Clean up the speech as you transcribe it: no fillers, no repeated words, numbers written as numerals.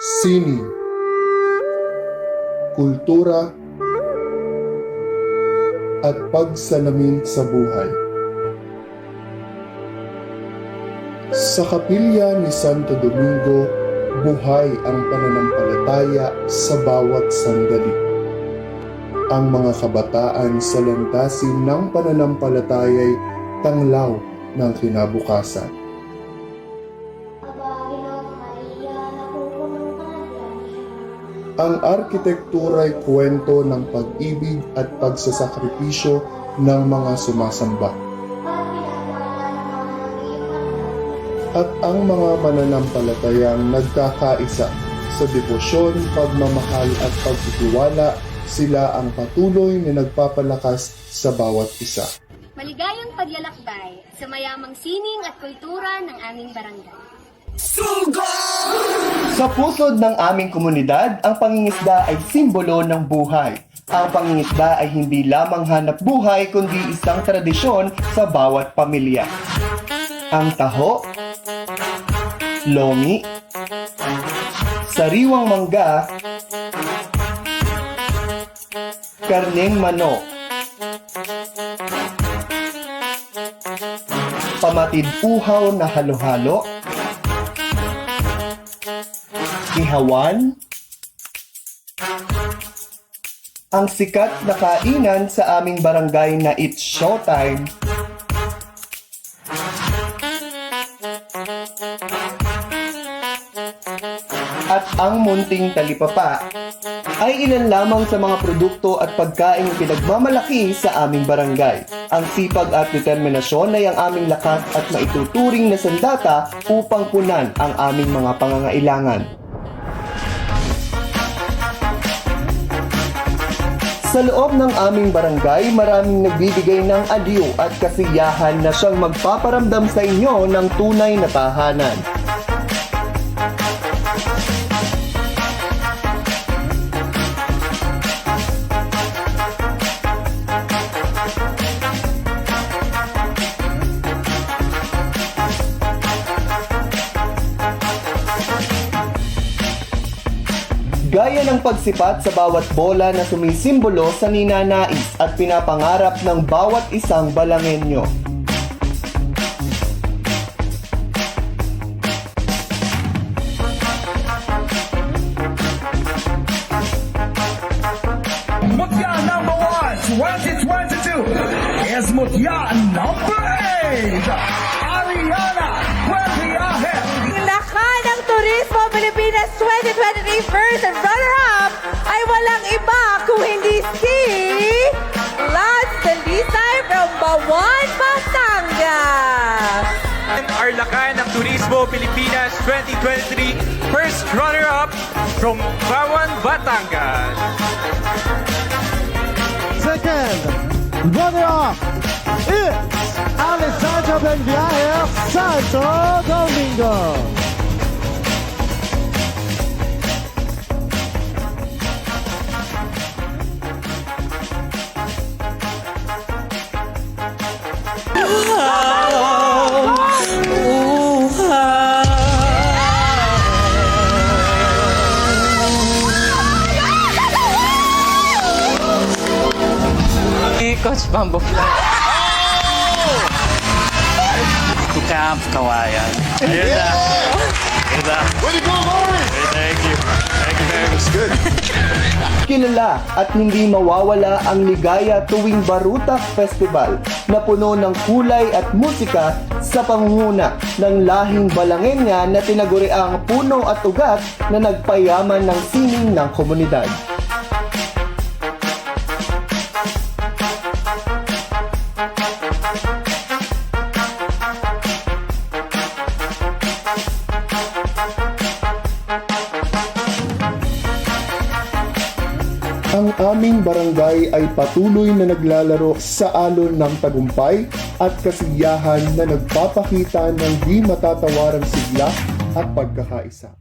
sining, kultura, at pagsalamin sa buhay. Sa kapilya ni Santo Domingo, buhay ang pananampalataya sa bawat sandali. Ang mga kabataan sa landasin ng pananampalataya'y tanglaw ng kinabukasan. Ang arkitektura'y kwento ng pag-ibig at pagsasakripisyo ng mga sumasamba. At ang mga mananampalatayang nagkakaisa sa debosyon, pagmamahal at pagtitiwala, sila ang patuloy na nagpapalakas sa bawat isa. Maligayang paglalakbay sa mayamang sining at kultura ng aming barangay. Sa pusod ng aming komunidad, ang pangingisda ay simbolo ng buhay. Ang pangingisda ay hindi lamang hanap buhay kundi isang tradisyon sa bawat pamilya. Ang taho, longi, sariwang mangga, karneng manok, pamatid uhaw na halo-halo, ihawan, ang sikat na kainan sa aming barangay na It's Showtime, at ang munting talipapa ay ilan lamang sa mga produkto at pagkain na pinagmamalaki sa aming barangay. Ang sipag at determinasyon ay ang aming lakas at maituturing na sandata upang punan ang aming mga pangangailangan. Sa loob ng aming barangay, maraming nagbibigay ng aliw at kasiyahan na siyang magpaparamdam sa inyo ng tunay na tahanan. Gaya ng pagsipat sa bawat bola na sumisimbolo sa ninanais at pinapangarap ng bawat isang Balangenyo. Mutya number 1, 2022 is Mutya number 8, Ariana Guerriaje. Naka ng Turismo Pilipinas 2023 first and runner-up ay walang iba kung hindi si Laz Salisay from Bawan, Batangas. Arlacan ng Turismo Pilipinas 2023 first runner-up from Bawan, Batangas. Second runner-up is Alessandra Benviaer, Santo Domingo. Coach Bambo Fly. To Camp Kawayan. Yun na. Way to go, Lori! Thank you. Thank you very much. Good. Kilala at hindi mawawala ang ligaya tuwing Barutak Festival na puno ng kulay at musika sa pangunguna ng lahing Balangenya na tinaguriang puno at ugat na nagpayaman ng sining ng komunidad. Ang aming barangay ay patuloy na naglalaro sa alon ng tagumpay at kasiyahan na nagpapakita ng di matatawarang sigla at pagkakaisa.